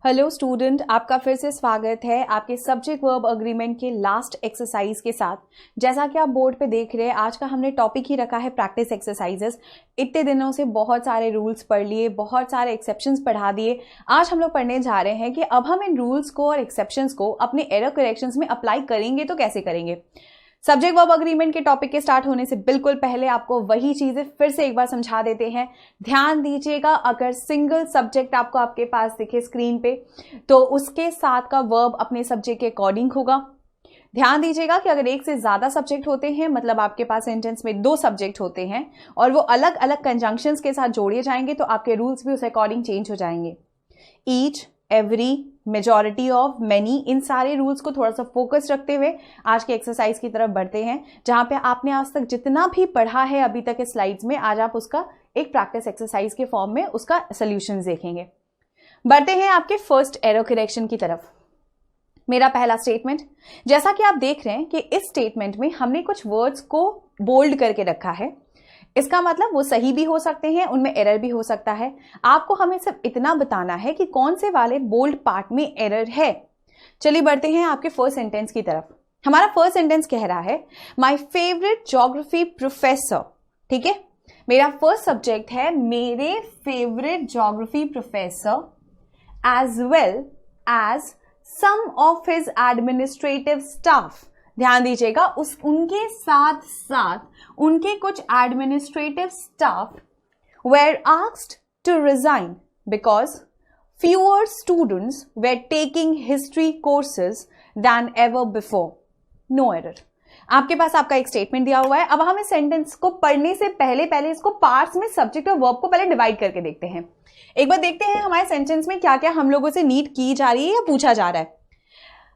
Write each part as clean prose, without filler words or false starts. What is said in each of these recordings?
Hello student, आपका फिर से स्वागत है आपके सब्जेक्ट वर्ब अग्रीमेंट के लास्ट एक्सरसाइज के साथ। जैसा कि आप बोर्ड पे देख रहे हैं, आज का हमने टॉपिक ही रखा है प्रैक्टिस एक्सरसाइजेस। इतने दिनों से बहुत सारे रूल्स पढ़ लिए, बहुत सारे एक्सेप्शंस पढ़ा दिए। आज हम लोग पढ़ने जा रहे हैं कि अब हम इन रूल्स को और एक्सेप्शंस को अपने एरर करेक्शंस में अप्लाई करेंगे तो कैसे करेंगे। सब्जेक्ट वर्ब अग्रीमेंट के टॉपिक के स्टार्ट होने से बिल्कुल पहले आपको वही चीजें फिर से एक बार समझा देते हैं। ध्यान दीजिएगा, अगर सिंगल सब्जेक्ट आपको आपके पास दिखे स्क्रीन पे तो उसके साथ का वर्ब अपने सब्जेक्ट के अकॉर्डिंग होगा। ध्यान दीजिएगा कि अगर एक से ज्यादा सब्जेक्ट होते हैं, मतलब आपके पास सेंटेंस में 2 सब्जेक्ट होते हैं और वो अलग अलग कंजंक्शंस के साथ जोड़े जाएंगे तो आपके रूल्स भी उस अकॉर्डिंग चेंज हो जाएंगे। Each, every, majority of, many, इन सारे रूल्स को थोड़ा सा फोकस रखते हुए आज के एक्सरसाइज की तरफ बढ़ते हैं, जहां पे आपने आज तक जितना भी पढ़ा है अभी तक के स्लाइड्स में, आज आप उसका एक प्रैक्टिस एक्सरसाइज के फॉर्म में उसका सॉल्यूशन देखेंगे। बढ़ते हैं आपके फर्स्ट एरर करेक्शन की तरफ। मेरा पहला स्टेटमेंट, जैसा कि आप देख रहे हैं कि इस स्टेटमेंट में हमने कुछ वर्ड्स को बोल्ड करके रखा है। इसका मतलब वो सही भी हो सकते हैं, उनमें एरर भी हो सकता है। आपको हमें सिर्फ इतना बताना है कि कौन से वाले बोल्ड पार्ट में एरर है। चलिए बढ़ते हैं आपके फर्स्ट सेंटेंस की तरफ। हमारा फर्स्ट सेंटेंस कह रहा है माय फेवरेट ज्योग्राफी प्रोफेसर। ठीक है, मेरा फर्स्ट सब्जेक्ट है मेरे favourite geography professor as well as some of his administrative staff. ध्यान दीजिएगा, उनके साथ साथ उनके कुछ administrative staff were asked to resign because fewer students were taking history courses than ever before. No error. आपके पास आपका एक स्टेटमेंट दिया हुआ है। अब हम इस सेंटेंस को पढ़ने से पहले इसको पार्ट्स में सब्जेक्ट और वर्ब को पहले डिवाइड करके देखते हैं। एक बार देखते हैं हमारे सेंटेंस में क्या क्या हम लोगों से नीड की जा रही है या पूछा जा रहा है।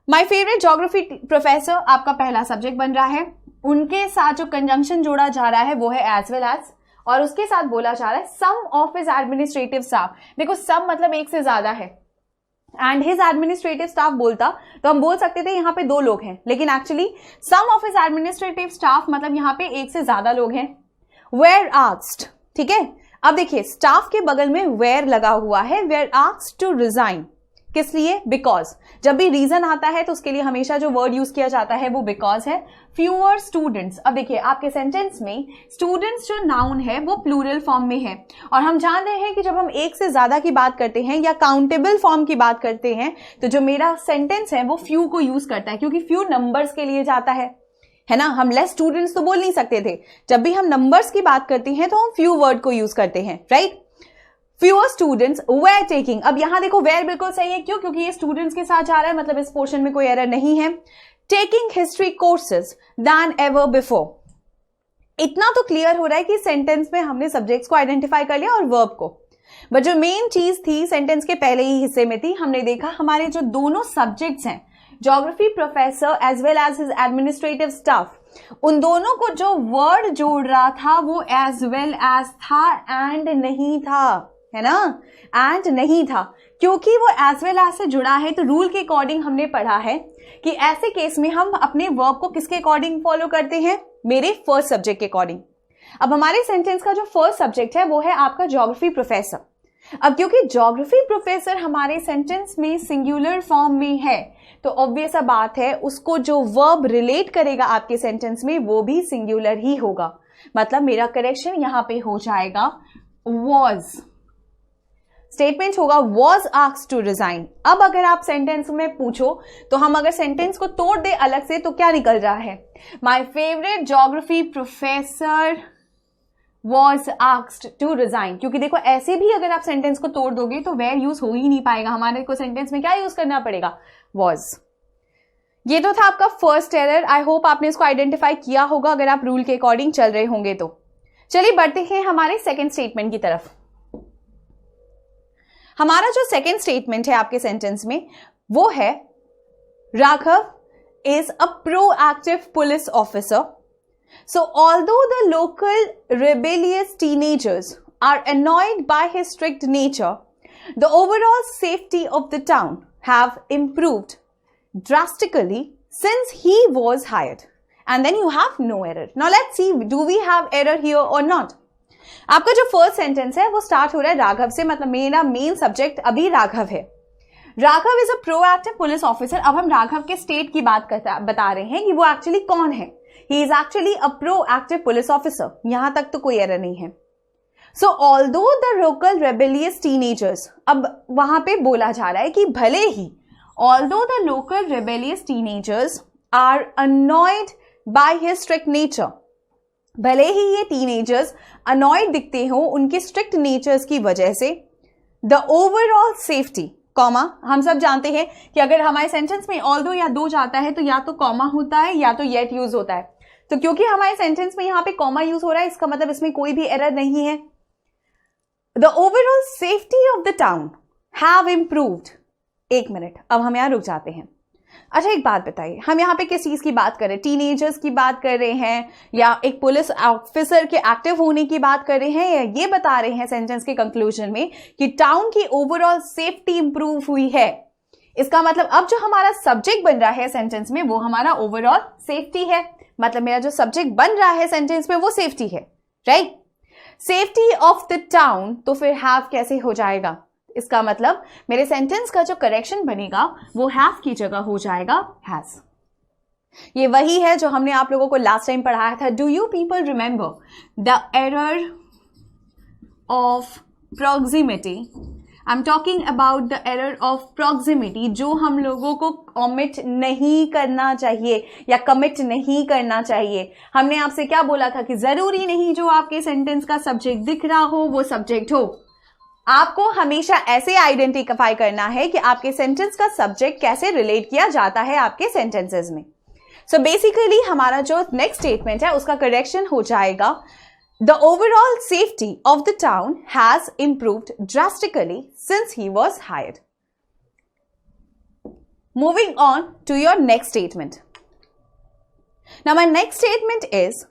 माय फेवरेट ज्योग्राफी प्रोफेसर आपका पहला सब्जेक्ट बन रहा है। उनके साथ जो कंजंक्शन जोड़ा जा रहा है वो है एज वेल एज, और उसके साथ बोला जा रहा है सम ऑफ हिज एडमिनिस्ट्रेटिव स्टाफ। देखो, सम मतलब एक से ज्यादा है, एंड हिज एडमिनिस्ट्रेटिव स्टाफ बोलता तो हम बोल सकते थे यहाँ पे 2 लोग हैं, लेकिन actually some of his administrative staff मतलब यहाँ पे एक से ज्यादा लोग हैं। वेयर आस्क्ड, ठीक है। अब देखिए, स्टाफ के बगल में वेयर लगा हुआ है। वेयर आस्क्ड टू रिजाइन, किस लिए? बिकॉज। जब भी रीजन आता है तो उसके लिए हमेशा जो वर्ड यूज किया जाता है वो बिकॉज है। फ्यूअर स्टूडेंट्स, अब देखिए आपके सेंटेंस में स्टूडेंट्स जो नाउन है वो प्लूरल फॉर्म में है, और हम जान रहे हैं कि जब हम एक से ज्यादा की बात करते हैं या काउंटेबल फॉर्म की बात करते हैं तो जो मेरा सेंटेंस है वो फ्यू को यूज करता है, क्योंकि फ्यू नंबर्स के लिए जाता है ना। हम लेस स्टूडेंट्स तो बोल नहीं सकते थे। जब भी हम नंबर्स की बात करते हैं तो हम फ्यू वर्ड को यूज करते हैं, right. Fewer students were taking, अब यहां देखो were बिल्कुल सही है। क्यों? क्योंकि ये स्टूडेंट्स के साथ जा रहा है, मतलब इस पोर्शन में कोई एरर नहीं है। Taking history courses than ever before, इतना तो क्लियर हो रहा है कि सेंटेंस में हमने सब्जेक्ट्स को आइडेंटिफाई कर लिया और वर्ब को, बट जो मेन चीज थी सेंटेंस के पहले ही हिस्से में थी, हमने देखा हमारे जो दोनों सब्जेक्ट्स हैं, geography professor as well as his administrative staff, उन दोनों को जो वर्ड जोड़ रहा था वो एज वेल एज था एंड नहीं था, है ना। एंड नहीं था, क्योंकि वो एज वेल एज से जुड़ा है तो रूल के अकॉर्डिंग हमने पढ़ा है कि ऐसे केस में हम अपने वर्ब को किसके अकॉर्डिंग फॉलो करते हैं? मेरे फर्स्ट सब्जेक्ट के अकॉर्डिंग। अब हमारे सेंटेंस का जो फर्स्ट सब्जेक्ट है वो है आपका ज्योग्राफी प्रोफेसर। अब क्योंकि ज्योग्राफी प्रोफेसर हमारे सेंटेंस में सिंगुलर फॉर्म में है तो ऑब्वियस सा बात है उसको जो वर्ब रिलेट करेगा आपके सेंटेंस में वो भी सिंगुलर ही होगा। मतलब मेरा करेक्शन यहां पे हो जाएगा was। स्टेटमेंट होगा was asked to resign। अब अगर आप सेंटेंस में पूछो तो हम अगर सेंटेंस को तोड़ दे अलग से तो क्या निकल रहा है? My favourite geography professor was asked to resign। क्योंकि देखो, ऐसे भी अगर आप सेंटेंस को तोड़ दोगे तो where यूज हो ही नहीं पाएगा। हमारे को सेंटेंस में क्या यूज करना पड़ेगा? was। ये तो था आपका फर्स्ट एरर। आई होप आपने इसको आइडेंटिफाई किया होगा अगर आप रूल के अकॉर्डिंग चल रहे होंगे तो। चलिए बढ़ते हैं हमारे सेकेंड स्टेटमेंट की तरफ। हमारा जो सेकेंड स्टेटमेंट है आपके सेंटेंस में वो है Raghav is a proactive police officer. So although the local rebellious teenagers are annoyed by his strict nature, the overall safety of the town have improved drastically since he was hired. And then you have no error. Now let's see, do we have error here or not? आपका जो first sentence है वो start हो रहा है राघव से, मतलब मेरा मेन सब्जेक्ट अभी राघव है। Raghav is a proactive police officer. अब हम राघव के स्टेट की बात बता रहे हैं कि वो एक्चुअली कौन है। He is actually a proactive police officer. यहां तक तो कोई एरर नहीं है। So although the local rebellious teenagers, अब वहां पे बोला जा रहा है कि भले ही although the local rebellious teenagers are annoyed by his strict nature, भले ही ये टीनेजर्स अनॉयड दिखते हो उनके स्ट्रिक्ट नेचर्स की वजह से, द ओवरऑल सेफ्टी, कॉमा, हम सब जानते हैं कि अगर हमारे सेंटेंस में ऑल्दो या दो जाता है तो या तो कॉमा होता है या तो येट यूज होता है। तो क्योंकि हमारे सेंटेंस में यहां पे कॉमा यूज हो रहा है, इसका मतलब इसमें कोई भी एरर नहीं है। The overall safety of the town have improved. एक मिनट, अब हम यहां रुक जाते हैं। अच्छा एक बात बताइए, हम यहाँ पे किस चीज की बात कर रहे हैं? टीनेजर्स की बात कर रहे हैं या एक पुलिस ऑफिसर के एक्टिव होने की बात कर रहे हैं, या ये बता रहे हैं सेंटेंस के कंक्लूजन में कि टाउन की ओवरऑल सेफ्टी इंप्रूव हुई है? इसका मतलब अब जो हमारा सब्जेक्ट बन रहा है सेंटेंस में वो हमारा ओवरऑल सेफ्टी है। मतलब मेरा जो सब्जेक्ट बन रहा है सेंटेंस में वो सेफ्टी है, right? Safety of the town, तो फिर हैव कैसे हो जाएगा? इसका मतलब मेरे सेंटेंस का जो करेक्शन बनेगा वो हैव की जगह हो जाएगा हैज। ये वही है जो हमने आप लोगों को लास्ट टाइम पढ़ाया था। Do you people remember the error of proximity? I am talking about the error of proximity, जो हम लोगों को कमिट नहीं करना चाहिए या कमिट नहीं करना चाहिए। हमने आपसे क्या बोला था कि जरूरी नहीं जो आपके सेंटेंस का सब्जेक्ट दिख रहा हो वो सब्जेक्ट हो। आपको हमेशा ऐसे आइडेंटिफाई करना है कि आपके सेंटेंस का सब्जेक्ट कैसे रिलेट किया जाता है आपके सेंटेंसेस में। सो बेसिकली हमारा जो नेक्स्ट स्टेटमेंट है उसका करेक्शन हो जाएगा, the overall safety of the town has improved drastically since he was hired. Moving on to your next statement. Now my next statement is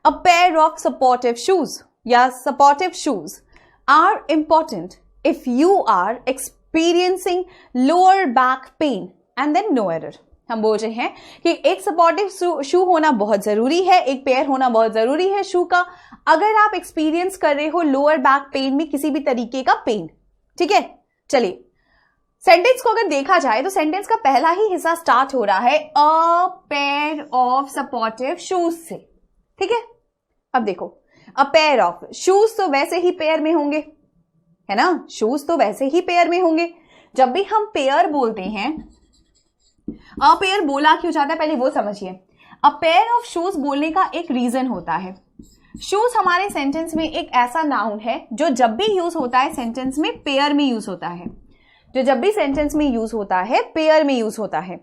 a pair of supportive shoes या supportive shoes are important if you are experiencing lower back pain and then no error। हम बोल रहे हैं कि एक supportive शू होना बहुत जरूरी है, एक पेयर होना बहुत जरूरी है शू का, अगर आप एक्सपीरियंस कर रहे हो लोअर बैक पेन में किसी भी तरीके का पेन। ठीक है, चलिए सेंटेंस को अगर देखा जाए तो सेंटेंस का पहला ही हिस्सा स्टार्ट हो रहा है अ पेयर ऑफ सपोर्टिव शूज से। ठीक है, अब देखो अ पेयर ऑफ, शूज तो वैसे ही पेयर में होंगे, है ना? शूज तो वैसे ही पेयर में होंगे। जब भी हम पेयर बोलते हैं, अ पेयर बोला क्यों जाता है पहले वो समझिए। अ पेयर ऑफ शूज बोलने का एक रीजन होता है। शूज हमारे सेंटेंस में एक ऐसा नाउन है जो जब भी यूज होता है सेंटेंस में पेयर में यूज होता है, जो जब भी सेंटेंस में यूज होता है पेयर में यूज होता है।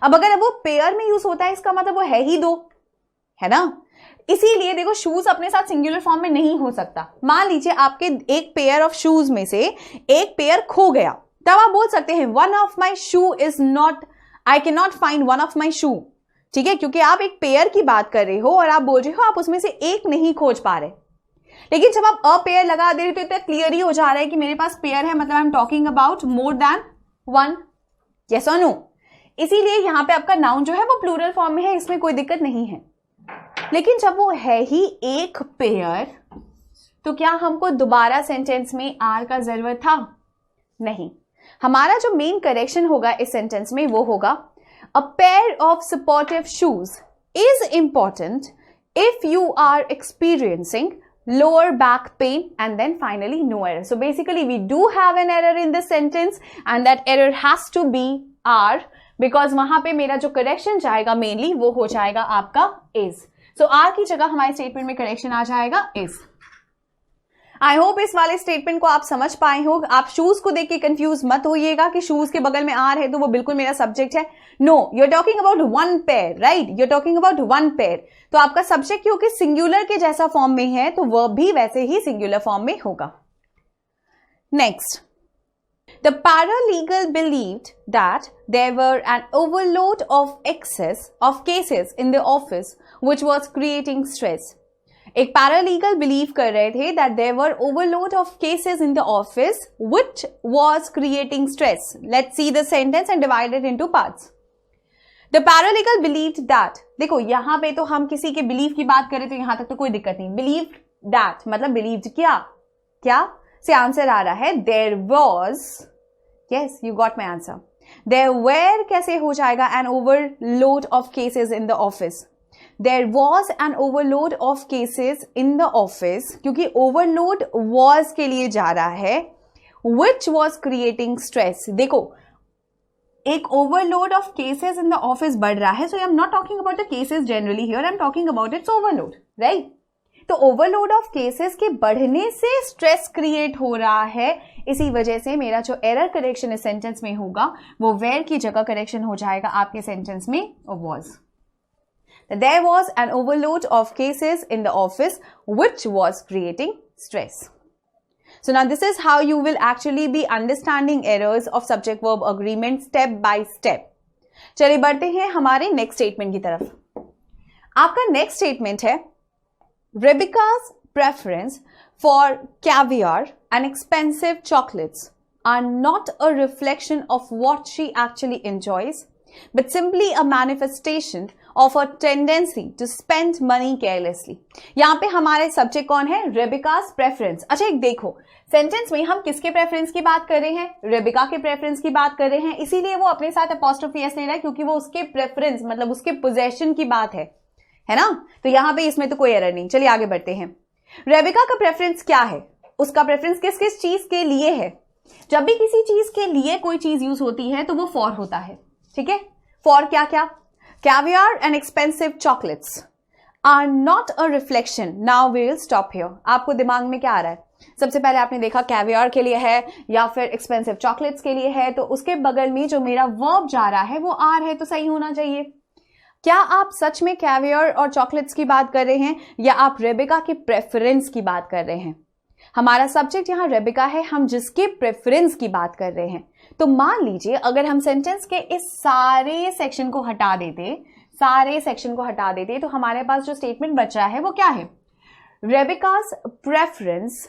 अब अगर वो पेयर में यूज होता है इसका मतलब वो है ही दो, है ना? इसीलिए देखो शूज अपने साथ सिंगुलर फॉर्म में नहीं हो सकता। मान लीजिए आपके एक पेयर ऑफ शूज में से एक पेयर खो गया, तब आप बोल सकते हैं one of my shoe is not, I can not find one of my shoe. ठीक है, क्योंकि आप एक पेयर की बात कर रहे हो और आप बोल रहे हो आप उसमें से एक नहीं खोज पा रहे। लेकिन जब आप अ पेयर लगा दे रहे तो इतना क्लियर ही हो जा रहा है कि मेरे पास पेयर है, मतलब आई am talking about more than one. Yes और नो? इसीलिए यहां पे आपका नाउन जो है वो प्लूरल फॉर्म में है, इसमें कोई दिक्कत नहीं है। लेकिन जब वो है ही एक पेयर तो क्या हमको दोबारा सेंटेंस में आर का जरूरत था? नहीं। हमारा जो मेन करेक्शन होगा इस सेंटेंस में वो होगा a pair of supportive shoes is important if you are experiencing lower back pain and then finally no error. So basically we do have an error in this sentence and that error has to be are because वहां पे मेरा जो correction जाएगा mainly वो हो जाएगा आपका is. So are की जगह हमारे स्टेटमेंट में करेक्शन आ जाएगा is. आई होप इस वाले स्टेटमेंट को आप समझ पाए हो। आप शूज को देख के कंफ्यूज मत होइएगा कि शूज के बगल में आर है तो वो बिल्कुल मेरा सब्जेक्ट है। No, you are talking about one pair, right? You are talking about one pair. तो आपका सब्जेक्ट क्योंकि सिंगुलर के जैसा फॉर्म में है तो वर्ब भी वैसे ही सिंगुलर फॉर्म में होगा। Next, the paralegal believed that there were an overload of excess of cases in the office which was creating stress. एक पैरालीगल बिलीव कर रहे थे that there were overload of cases in the office which was creating stress. Let's see the sentence and divide it into parts. The paralegal believed that, देखो यहां पे तो हम किसी के बिलीव की बात करें तो यहां तक तो कोई दिक्कत नहीं। Believed that मतलब बिलीव्ड क्या से आंसर आ रहा है there was yes, you got my answer. There were कैसे हो जाएगा? An overload of cases in the office. There was an overload of cases in the office, क्योंकि ओवरलोड वॉज के लिए जा रहा है, विच वॉज क्रिएटिंग स्ट्रेस। देखो, एक overload of cases in the office बढ़ रहा है, so I am not talking about the cases generally here, I am talking about its overload, right? तो ओवरलोड ऑफ केसेस के बढ़ने से स्ट्रेस क्रिएट हो रहा है, इसी वजह से मेरा जो एरर करेक्शन इस सेंटेंस में होगा वो वेयर की जगह करेक्शन हो जाएगा आपके सेंटेंस में was. There was an overload of cases in the office which was creating stress. So now this is how you will actually be understanding errors of subject verb agreement step by step. चलिए बढ़ते हैं हमारे next statement की तरफ। आपका next statement है Rebecca's preference for caviar and expensive chocolates are not a reflection of what she actually enjoys, but simply a manifestation of a tendency to spend money carelessly. यहाँ पे हमारे subject कौन है? Rebecca's preference. अच्छा, एक देखो, sentence में हम किसके प्रेफरेंस की बात कर रहे हैं? रेबिका के प्रेफरेंस की बात कर रहे हैं, इसीलिए वो अपने साथ अपॉस्ट्रोफी एस ले रहा है, क्योंकि वो उसके प्रेफरेंस मतलब उसके पोजेशन की बात है ना? तो यहाँ पे इसमें तो कोई एरर नहीं। चलिए आगे बढ़ते हैं। रेबिका का प्रेफरेंस क्या है? उसका प्रेफरेंस किस किस चीज के लिए है? जब भी किसी चीज के लिए कोई चीज यूज होती है तो वो फॉर होता है, ठीक है? फॉर क्या क्या? Caviar and expensive chocolates are not a reflection. Now we will stop here. आपको दिमाग में क्या आ रहा है? सबसे पहले आपने देखा कैवियर के लिए है या फिर एक्सपेंसिव चॉकलेट्स के लिए है, तो उसके बगल में जो मेरा वर्ब जा रहा है वो आर है, तो सही होना चाहिए। क्या आप सच में कैवियर और चॉकलेट्स की बात कर रहे हैं या आप रेबिका के प्रेफरेंस की बात कर रहे हैं? हमारा सब्जेक्ट यहाँ रेबिका है, हम जिसके प्रेफरेंस की बात कर रहे हैं। तो मान लीजिए अगर हम सेंटेंस के इस सारे सेक्शन को हटा देते तो हमारे पास जो स्टेटमेंट बच रहा है वो क्या है? रेबिका's preference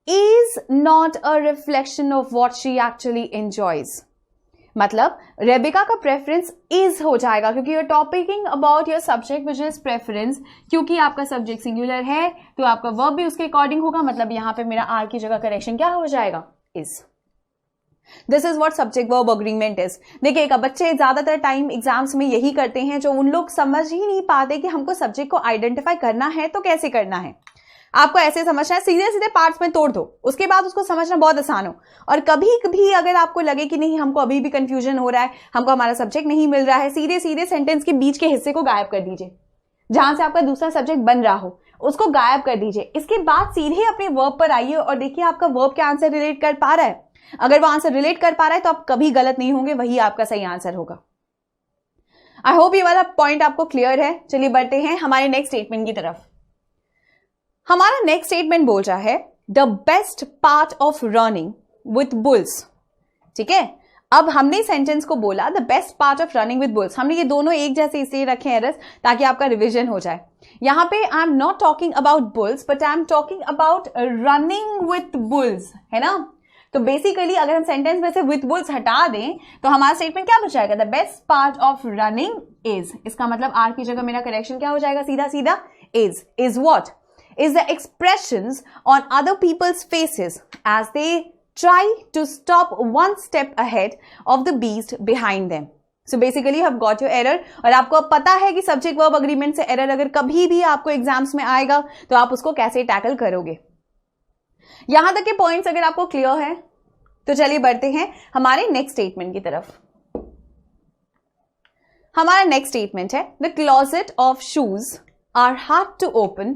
is not a reflection of what she actually enjoys. मतलब रेबिका का प्रेफरेंस इज हो जाएगा, क्योंकि you're talking about your subject which is preference. क्योंकि आपका सब्जेक्ट सिंगुलर है तो आपका वर्ब भी उसके अकॉर्डिंग होगा, मतलब यहां पे मेरा आर की जगह करेक्शन क्या हो जाएगा? Is. This is what subject verb agreement is. देखिएगा, बच्चे ज्यादातर टाइम एग्जाम्स में यही करते हैं, जो उन लोग समझ ही नहीं पाते कि हमको सब्जेक्ट को आइडेंटिफाई करना है तो कैसे करना है। आपको ऐसे समझना है, सीधे सीधे पार्ट्स में तोड़ दो, उसके बाद उसको समझना बहुत आसान हो। और कभी कभी अगर आपको लगे कि नहीं, हमको अभी भी कंफ्यूजन हो रहा है, हमको हमारा सब्जेक्ट नहीं मिल रहा है, सीधे सीधे सेंटेंस के बीच के हिस्से को गायब कर दीजिए। जहां से आपका दूसरा सब्जेक्ट बन रहा हो उसको गायब कर दीजिए। इसके बाद सीधे अपने वर्ब पर आइए और देखिए आपका वर्ब क्या आंसर रिलेट कर पा रहा है। अगर वो आंसर रिलेट कर पा रहा है तो आप कभी गलत नहीं होंगे, वही आपका सही आंसर होगा। आई होप ये वाला पॉइंट आपको क्लियर है। चलिए बढ़ते हैं हमारे नेक्स्ट स्टेटमेंट की तरफ। हमारा नेक्स्ट स्टेटमेंट बोल रहा है the best part of running with bulls. ठीक है, अब हमने सेंटेंस को बोला the best part of running with bulls. हमने ये दोनों एक जैसे इसलिए रखे हैं एरर्स ताकि आपका रिविजन हो जाए। यहां पे आई am not talking about bulls but I am talking about running with bulls, है ना? तो बेसिकली अगर हम सेंटेंस में से विथ बुल्स हटा दें तो हमारा स्टेटमेंट क्या बच जाएगा? The best part of running is. इसका मतलब आर की जगह मेरा करेक्शन क्या हो जाएगा? सीधा सीधा is. Is what? is the expressions on other people's faces as they try to stop one step ahead of the beast behind them. So basically you have got your error, और आपको अब पता है कि subject verb agreement से error अगर कभी भी आपको एग्जाम्स में आएगा तो आप उसको कैसे टैकल करोगे। यहां तक के पॉइंट्स अगर आपको क्लियर है तो चलिए बढ़ते हैं हमारे नेक्स्ट स्टेटमेंट की तरफ। हमारा नेक्स्ट स्टेटमेंट है the closet of shoes are hard to open.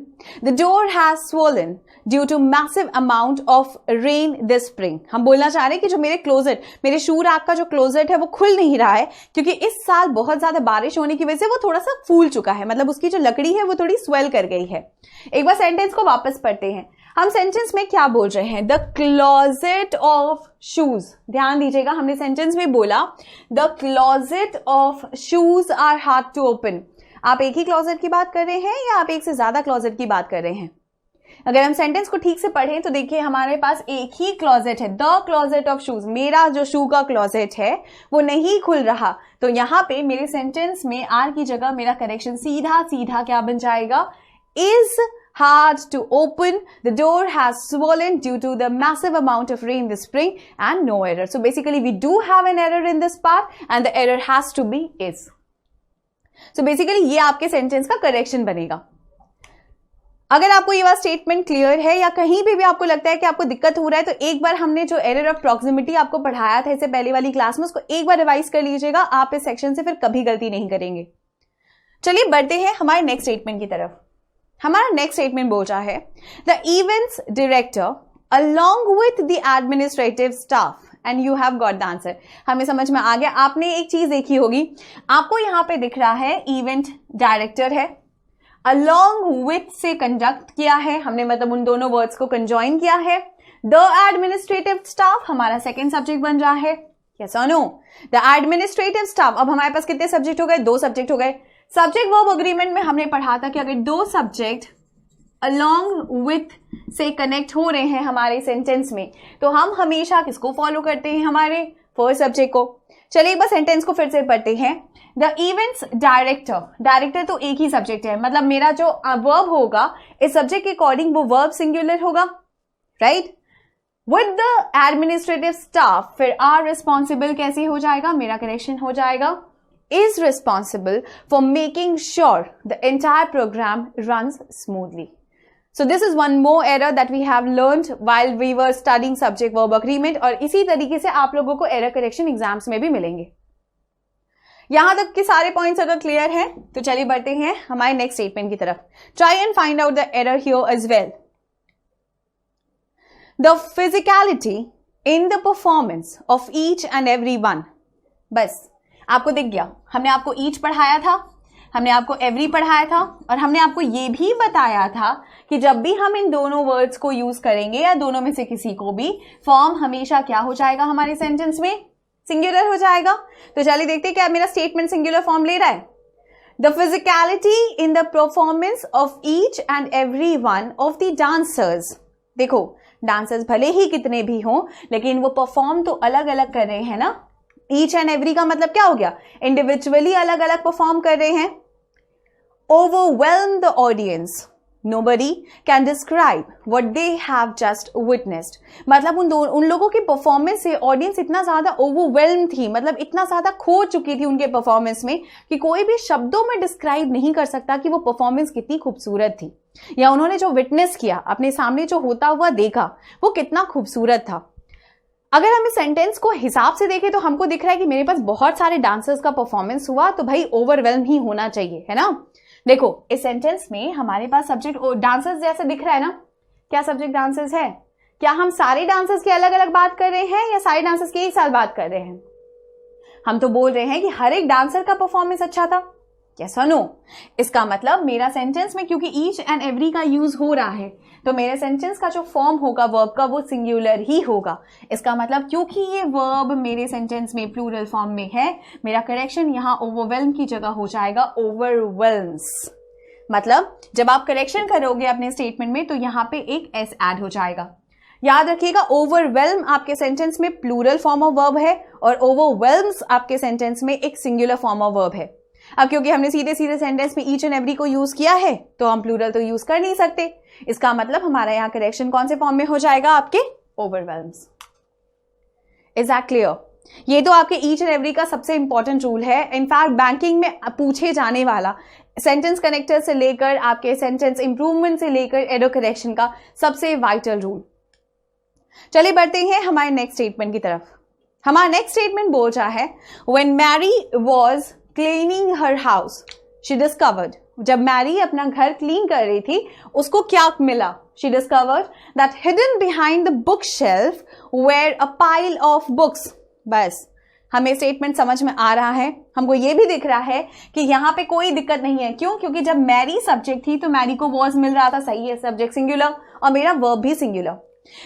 The door has swollen due to massive amount of rain this spring. हम बोलना चाह रहे हैं कि जो मेरे क्लोजेट, मेरे शू रैक का जो क्लोजेट है वो खुल नहीं रहा है क्योंकि इस साल बहुत ज्यादा बारिश होने की वजह से वो थोड़ा सा फूल चुका है, मतलब उसकी जो लकड़ी है वो थोड़ी स्वेल कर गई है। एक बार सेंटेंस को वापस पढ़ते हैं। हम सेंटेंस में क्या बोल रहे हैं? The closet of shoes. ध्यान दीजिएगा, हमने सेंटेंस में बोला the closet of shoes are hard to open. आप एक ही क्लोजेट की बात कर रहे हैं या आप एक से ज्यादा क्लोजेट की बात कर रहे हैं? अगर हम सेंटेंस को ठीक से पढ़ें तो देखिए हमारे पास एक ही क्लोजेट है, द क्लोजेट ऑफ शूज। मेरा जो शू का क्लोजेट है वो नहीं खुल रहा, तो यहां पे मेरे सेंटेंस में आर की जगह मेरा करेक्शन सीधा सीधा क्या बन जाएगा? Is hard to open. The door has swollen due to the massive amount of rain this spring and no error. So basically we do have an error in this part and the error has to be is. So basically ये आपके sentence का correction बनेगा. अगर आपको ये वाला statement clear है या कहीं भी आपको लगता है कि आपको दिक्कत हो रहा है तो एक बार हमने जो एरर ऑफ प्रॉक्सिमिटी आपको पढ़ाया था इससे पहले वाली क्लास में उसको एक बार रिवाइज कर लीजिएगा. आप इस सेक्शन से फिर कभी गलती नहीं करेंगे. चलिए बढ़ते हैं हमारे नेक्स्ट स्टेटमेंट की तरफ. हमारा नेक्स्ट स्टेटमेंट बोल रहा है the events director along with the administrative staff and you have got the answer. हमें समझ में आ गया. आपने एक चीज देखी होगी, आपको यहां पे दिख रहा है इवेंट डायरेक्टर है, अलोंग विथ से कंडक्ट किया है हमने, मतलब उन दोनों वर्ड्स को कंजॉइन किया है. द एडमिनिस्ट्रेटिव स्टाफ हमारा सेकेंड सब्जेक्ट बन रहा है. यस और नो? The administrative staff. अब हमारे पास कितने सब्जेक्ट हो गए? 2 सब्जेक्ट हो गए. सब्जेक्ट वर्ब अग्रीमेंट में हमने पढ़ा था कि अगर 2 सब्जेक्ट अलोंग विथ से कनेक्ट हो रहे हैं हमारे सेंटेंस में तो हम हमेशा किसको फॉलो करते हैं? हमारे फर्स्ट सब्जेक्ट को. चलिए एक बार सेंटेंस को फिर से पढ़ते हैं. द इवेंट्स डायरेक्टर, डायरेक्टर तो एक ही सब्जेक्ट है, मतलब मेरा जो वर्ब होगा इस सब्जेक्ट के अकॉर्डिंग वो वर्ब सिंगुलर होगा, right. With the administrative staff फिर आर रिस्पॉन्सिबल कैसे हो जाएगा? मेरा करेक्शन हो जाएगा is responsible for making sure the entire program runs smoothly. So this is one more error that we have learned while we were studying subject verb agreement और इसी तरीके से आप लोगों को error correction एग्जाम्स में भी मिलेंगे. यहां तक के सारे पॉइंट्स अगर क्लियर हैं तो चलिए बढ़ते हैं हमारे नेक्स्ट स्टेटमेंट की तरफ. Try and find out the error here as well. The physicality in the performance of each and every one. बस आपको दिख गया. हमने आपको ईच पढ़ाया था, हमने आपको एवरी पढ़ाया था और हमने आपको ये भी बताया था कि जब भी हम इन दोनों वर्ड्स को यूज करेंगे या दोनों में से किसी को भी, फॉर्म हमेशा क्या हो जाएगा हमारे सेंटेंस में? सिंगुलर हो जाएगा. तो चलिए देखते हैं क्या मेरा स्टेटमेंट सिंगुलर फॉर्म ले रहा है. The physicality in the performance of each and every one of the dancers. देखो डांसर्स भले ही कितने भी हों लेकिन वो परफॉर्म तो अलग अलग कर रहे हैं ना. ईच एंड एवरी का मतलब क्या हो गया? इंडिविजुअली अलग अलग परफॉर्म कर रहे हैं. Overwhelm the audience. Nobody can describe what they have just witnessed. मतलब उन लोगों की परफॉर्मेंस से ऑडियंस इतना ज्यादा ओवरवेल्म थी, मतलब इतना ज्यादा खो चुकी थी उनके परफॉर्मेंस में कि कोई भी शब्दों में डिस्क्राइब नहीं कर सकता कि वो परफॉर्मेंस कितनी खूबसूरत थी या उन्होंने जो विटनेस किया, अपने सामने जो होता हुआ देखा, वो कितना खूबसूरत था. अगर हम इस सेंटेंस को हिसाब से देखें तो हमको दिख रहा है कि मेरे पास बहुत सारे डांसर्स का परफॉर्मेंस हुआ तो भाई ओवरवेल्म ही होना चाहिए, है ना. देखो इस सेंटेंस में हमारे पास सब्जेक्ट डांसर्स जैसा दिख रहा है ना. क्या सब्जेक्ट डांसर्स है? क्या हम सारे डांसर्स की अलग अलग बात कर रहे हैं या सारे डांसर्स की एक साथ बात कर रहे हैं? हम तो बोल रहे हैं कि हर एक डांसर का परफॉर्मेंस अच्छा था. यस और नो? इसका मतलब मेरा सेंटेंस में क्योंकि ईच एंड एवरी का यूज हो रहा है तो मेरे सेंटेंस का जो फॉर्म होगा वर्ब का वो सिंगुलर ही होगा. इसका मतलब क्योंकि ये वर्ब मेरे सेंटेंस में प्लूरल फॉर्म में है, मेरा करेक्शन यहाँ ओवरवेल्म की जगह हो जाएगा ओवरवेल्म्स. मतलब जब आप करेक्शन करोगे अपने स्टेटमेंट में तो यहाँ पे एक एस ऐड हो जाएगा. याद रखिएगा ओवरवेल्म आपके सेंटेंस में प्लूरल फॉर्म ऑफ वर्ब है और ओवरवेल्म्स आपके सेंटेंस में एक सिंगुलर फॉर्म ऑफ वर्ब है. अब क्योंकि हमने सीधे सीधे सेंटेंस में ईच एंड एवरी को यूज किया है तो हम प्लूरल तो यूज कर नहीं सकते. इसका मतलब हमारा यहाँ करेक्शन कौन से फॉर्म में हो जाएगा? आपके ओवरवेल्म्स. Is that clear? ये तो आपके ईच एंड एवरी का सबसे इंपॉर्टेंट रूल है. इनफैक्ट बैंकिंग में पूछे जाने वाला सेंटेंस कनेक्टर से लेकर आपके सेंटेंस इंप्रूवमेंट से लेकर एरर करेक्शन का सबसे वाइटल रूल. चलिए बढ़ते हैं हमारे नेक्स्ट स्टेटमेंट की तरफ. हमारा नेक्स्ट स्टेटमेंट बोल रहा है when Mary was cleaning her house she discovered. जब मैरी अपना घर क्लीन कर रही थी उसको क्या मिला? She discovered that hidden behind the book shelf were a pile of books. बस हमें स्टेटमेंट समझ में आ रहा है. हमको ये भी दिख रहा है कि यहाँ पे कोई दिक्कत नहीं है. क्यों? क्योंकि जब मैरी सब्जेक्ट थी तो मैरी को वॉज मिल रहा था, सही है, सब्जेक्ट सिंगुलर और मेरा वर्ब भी singular.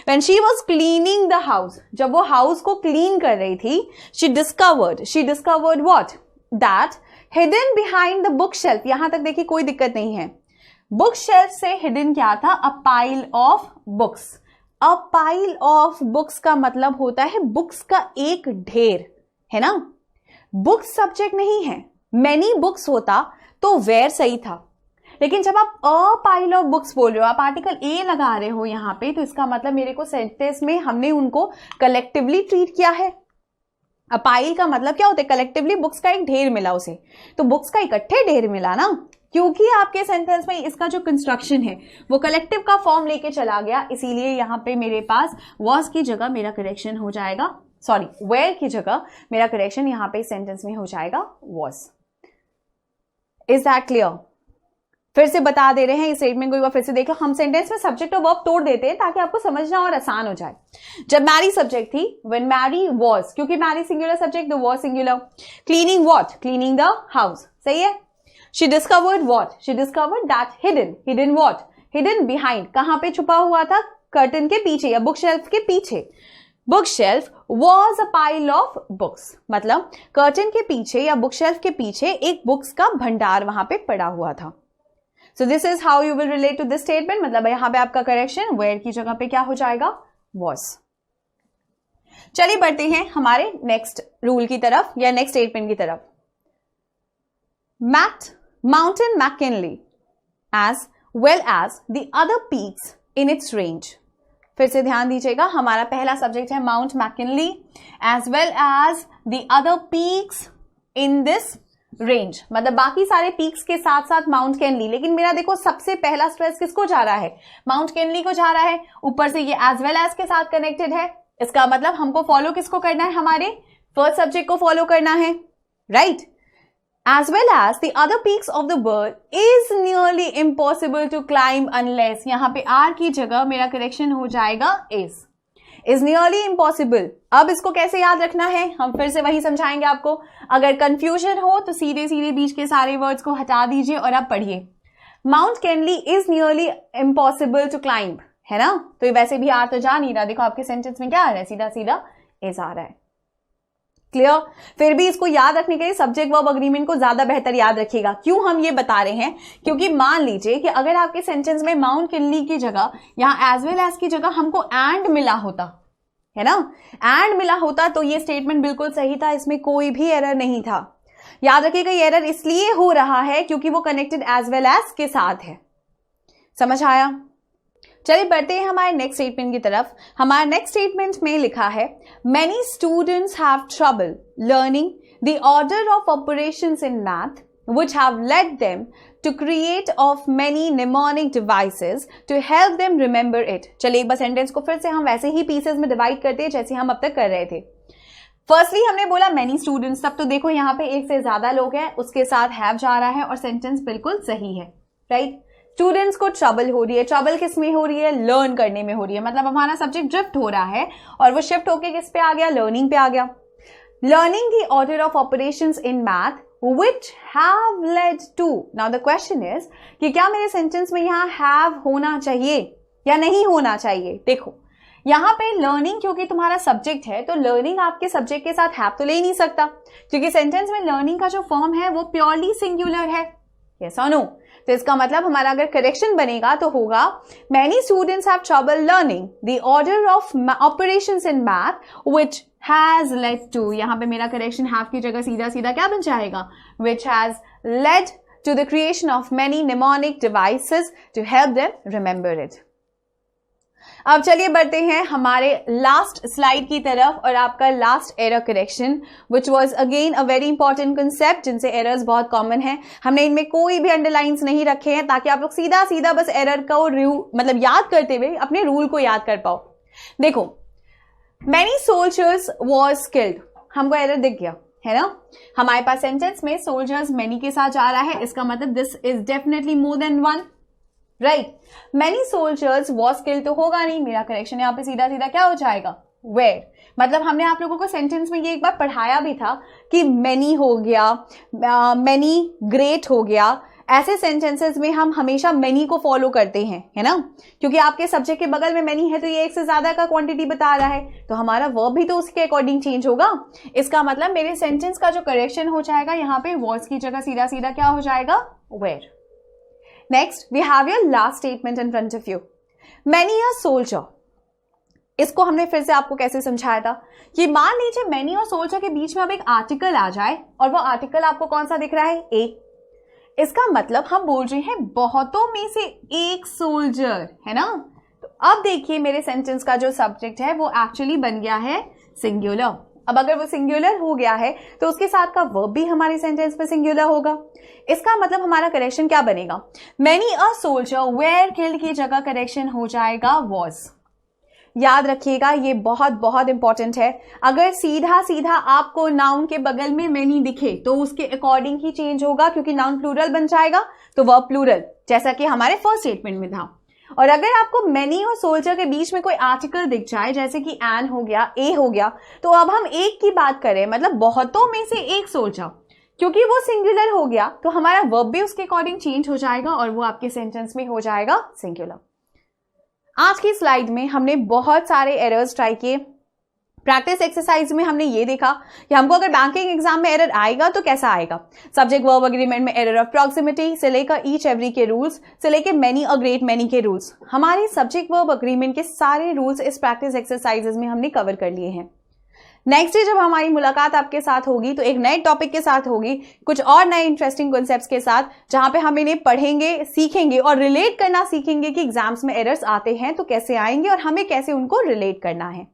When she was cleaning the house, जब वो हाउस को क्लीन कर रही थी, she discovered what? That hidden behind the bookshelf. यहां तक देखिए कोई दिक्कत नहीं है. बुक शेल्फ से हिडन क्या था? अ pile of books. A pile of books का मतलब होता है बुक्स का एक ढेर, है ना. बुक्स सब्जेक्ट नहीं है. मैनी बुक्स होता तो वेयर सही था, लेकिन जब आप अ पाइल ऑफ बुक्स बोल रहे हो, आप आर्टिकल ए लगा रहे हो यहाँ पे, तो इसका मतलब मेरे को सेंटेंस में हमने उनको कलेक्टिवली ट्रीट किया है। अब पाइल का मतलब क्या होता है? कलेक्टिवली बुक्स का एक ढेर मिला उसे, तो बुक्स का इकट्ठे ढेर मिला ना, क्योंकि आपके सेंटेंस में इसका जो कंस्ट्रक्शन है वो कलेक्टिव का फॉर्म लेके चला गया, इसीलिए यहाँ पे मेरे पास वॉज की जगह मेरा करेक्शन हो जाएगा, सॉरी वेयर की जगह मेरा करेक्शन यहाँ पे सेंटेंस में हो जाएगा वॉज। Is that clear? फिर से बता दे रहे हैं, इस स्टेटमेंट को एक बार फिर से देख लो। हम सेंटेंस में सब्जेक्ट और वर्ब तोड़ देते हैं ताकि आपको समझना और आसान हो जाए। जब मैरी सब्जेक्ट थी, व्हेन मैरी वाज, क्योंकि Mary singular subject, the was singular. Cleaning what? Cleaning the house, सही है। She discovered what? She discovered that hidden, hidden what? Hidden behind, कहां पे छुपा हुआ था? कर्टन के पीछे या बुक शेल्फ के पीछे। Book shelf was a pile of books, मतलब कर्टन के पीछे या बुक शेल्फ के पीछे एक बुक्स का भंडार वहां पे पड़ा हुआ था। So this is how you will relate to this statement, मतलब यहां पे आपका करेक्शन where की जगह पे क्या हो जाएगा? was। चलिए बढ़ते हैं हमारे नेक्स्ट रूल की तरफ या नेक्स्ट स्टेटमेंट की तरफ। Mountain McKinley as well as the other peaks in its range। फिर से ध्यान दीजिएगा, हमारा पहला सब्जेक्ट है mount McKinley as well as the other peaks in this range, मतलब बाकी सारे पीक्स के साथ साथ माउंट कैनली। लेकिन मेरा देखो सबसे पहला स्ट्रेस किसको जा रहा है? माउंट कैनली को जा रहा है। ऊपर से ये एज वेल एज के साथ कनेक्टेड है, इसका मतलब हमको फॉलो किसको करना है? हमारे फर्स्ट सब्जेक्ट को फॉलो करना है, right. As well as the other peaks of the world is nearly impossible to climb unless, यहां पे आर की जगह मेरा करेक्शन हो जाएगा इज नियरली इम्पॉसिबल। अब इसको कैसे याद रखना है, हम फिर से वही समझाएंगे आपको। अगर कंफ्यूजन हो तो सीधे सीधे बीच के सारे वर्ड्स को हटा दीजिए और अब पढ़िए। Mount Canley is nearly impossible to climb, है ना। तो ये वैसे भी आ तो जा नहीं रहा, देखो आपके सेंटेंस में क्या आ रहा है? सीधा सीधा इज आ रहा है। क्लियर? फिर भी इसको याद रखने के लिए सब्जेक्ट वर्ब अग्रीमेंट को ज्यादा बेहतर याद रखिएगा। क्यों हम ये बता रहे हैं? क्योंकि मान लीजिए कि अगर आपके सेंटेंस में माउंट कैनली की जगह यहां एज वेल एज की जगह हमको एंड मिला होता, है ना, एंड मिला होता, तो ये स्टेटमेंट बिल्कुल सही था, इसमें कोई भी एरर नहीं था। याद रखिएगा ये एरर इसलिए हो रहा है क्योंकि वो कनेक्टेड एज वेल एज के साथ है। समझ आया? चलिए बढ़ते हैं हमारे नेक्स्ट स्टेटमेंट की तरफ। हमारे नेक्स्ट स्टेटमेंट में लिखा है many students have trouble learning the order of operations in math which have led them to create of many mnemonic devices to help them remember it। चलिए एक बार सेंटेंस को फिर से हम वैसे ही पीसेस में डिवाइड करते हैं जैसे हम अब तक कर रहे थे। फर्स्टली हमने बोला मेनी स्टूडेंट्स, तब तो देखो यहाँ पे एक से ज्यादा लोग हैं, उसके साथ हैव जा रहा है और सेंटेंस बिल्कुल सही है, राइट। स्टूडेंट्स को ट्रबल हो रही है, ट्रबल किस में हो रही है? लर्न करने में हो रही है, मतलब हमारा सब्जेक्ट ड्रिफ्ट हो रहा है और वो शिफ्ट होके किस पे आ गया? लर्निंग पे आ गया। Learning the order of operations in math which have led to। now the question is कि क्या मेरे सेंटेंस में यहाँ have होना चाहिए या नहीं होना चाहिए? देखो यहाँ पे learning क्योंकि तुम्हारा सब्जेक्ट है, तो learning आपके सब्जेक्ट के साथ have तो ले ही नहीं सकता, क्योंकि सेंटेंस में learning का जो फॉर्म है वो प्योरली सिंगुलर है, yes or no। तो इसका मतलब हमारा अगर करेक्शन बनेगा तो होगा many students have trouble learning the order of operations in math which has led to, यहां पे मेरा करेक्शन have की जगह सीधा सीधा क्या बन जाएगा? which has led to the creation of many mnemonic devices to help them remember it। अब चलिए बढ़ते हैं हमारे लास्ट स्लाइड की तरफ और आपका last error correction which was again a very important concept, जिनसे एरर्स बहुत कॉमन है। हमने इनमें कोई भी अंडरलाइंस नहीं रखे हैं ताकि आप लोग सीधा सीधा बस एरर को मतलब याद करते हुए अपने रूल को याद कर पाओ। देखो many soldiers was killed, हमको एरर दिख गया, है ना। हमारे पास सेंटेंस में soldiers many के साथ जा रहा है, इसका मतलब this is definitely more than one, right. many soldiers was killed तो होगा नहीं, मेरा करेक्शन यहाँ पे सीधा सीधा क्या हो जाएगा? where। मतलब हमने आप लोगों को सेंटेंस में ये एक बार पढ़ाया भी था कि many हो गया, many great हो गया, ऐसे सेंटेंसेस में हम हमेशा many को फॉलो करते हैं, है ना, क्योंकि आपके सब्जेक्ट के बगल में many है तो ये एक से ज्यादा का क्वांटिटी बता रहा है, तो हमारा वर्ब भी तो उसके अकॉर्डिंग चेंज होगा। इसका मतलब मेरे सेंटेंस का जो करेक्शन हो जाएगा यहाँ पे was की जगह सीधा सीधा क्या हो जाएगा? where। Next, we have your last statement in front of you. Many a soldier। इसको हमने फिर से आपको कैसे समझाया था कि मान लीजिए many और soldier के बीच में अब एक आर्टिकल आ जाए और वो आर्टिकल आपको कौन सा दिख रहा है? A। इसका मतलब हम बोल रहे हैं बहुतों में से एक सोल्जर, है ना। तो अब देखिए मेरे सेंटेंस का जो सब्जेक्ट है वो एक्चुअली बन गया है सिंगुलर। अब अगर वो सिंगुलर हो गया है तो उसके साथ का वर्ब भी हमारे सेंटेंस में सिंगुलर होगा। इसका मतलब हमारा करेक्शन क्या बनेगा, many a soldier where killed की जगह करेक्शन हो जाएगा वॉज। याद रखिएगा ये बहुत बहुत इंपॉर्टेंट है। अगर सीधा सीधा आपको नाउन के बगल में मैनी दिखे तो उसके अकॉर्डिंग ही चेंज होगा, क्योंकि नाउन प्लूरल बन जाएगा तो वर्ब प्लूरल, जैसा कि हमारे फर्स्ट स्टेटमेंट में था। और अगर आपको मैनी और सोल्जर के बीच में कोई आर्टिकल दिख जाए, जैसे कि एन हो गया, ए हो गया, तो अब हम एक की बात करें, मतलब बहुतों में से एक सोल्जर, क्योंकि वो सिंगुलर हो गया तो हमारा वर्ब भी उसके अकॉर्डिंग चेंज हो जाएगा और वो आपके सेंटेंस में हो जाएगा सिंगुलर। आज की स्लाइड में हमने बहुत सारे एरर्स ट्राई किए। प्रैक्टिस एक्सरसाइज में हमने ये देखा कि हमको अगर बैंकिंग एग्जाम में एरर आएगा तो कैसा आएगा। सब्जेक्ट वर्ब एग्रीमेंट में एरर ऑफ प्रॉक्सिमिटी से लेकर ईच एवरी के रूल्स से लेकर मैनी और ग्रेट मैनी के रूल्स, हमारे सब्जेक्ट वर्ब एग्रीमेंट के सारे रूल्स इस प्रैक्टिस एक्सरसाइजेज में हमने कवर कर लिए हैं। नेक्स्ट डे जब हमारी मुलाकात आपके साथ होगी तो एक नए टॉपिक के साथ होगी, कुछ और नए इंटरेस्टिंग कॉन्सेप्ट्स के साथ, जहां पे हम इन्हें पढ़ेंगे, सीखेंगे और रिलेट करना सीखेंगे कि एग्जाम्स में एरर्स आते हैं तो कैसे आएंगे और हमें कैसे उनको रिलेट करना है।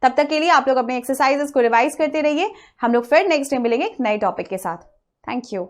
तब तक के लिए आप लोग अपने एक्सरसाइजेस को रिवाइज करते रहिए। हम लोग फिर नेक्स्ट डे मिलेंगे एक नए टॉपिक के साथ। Thank you.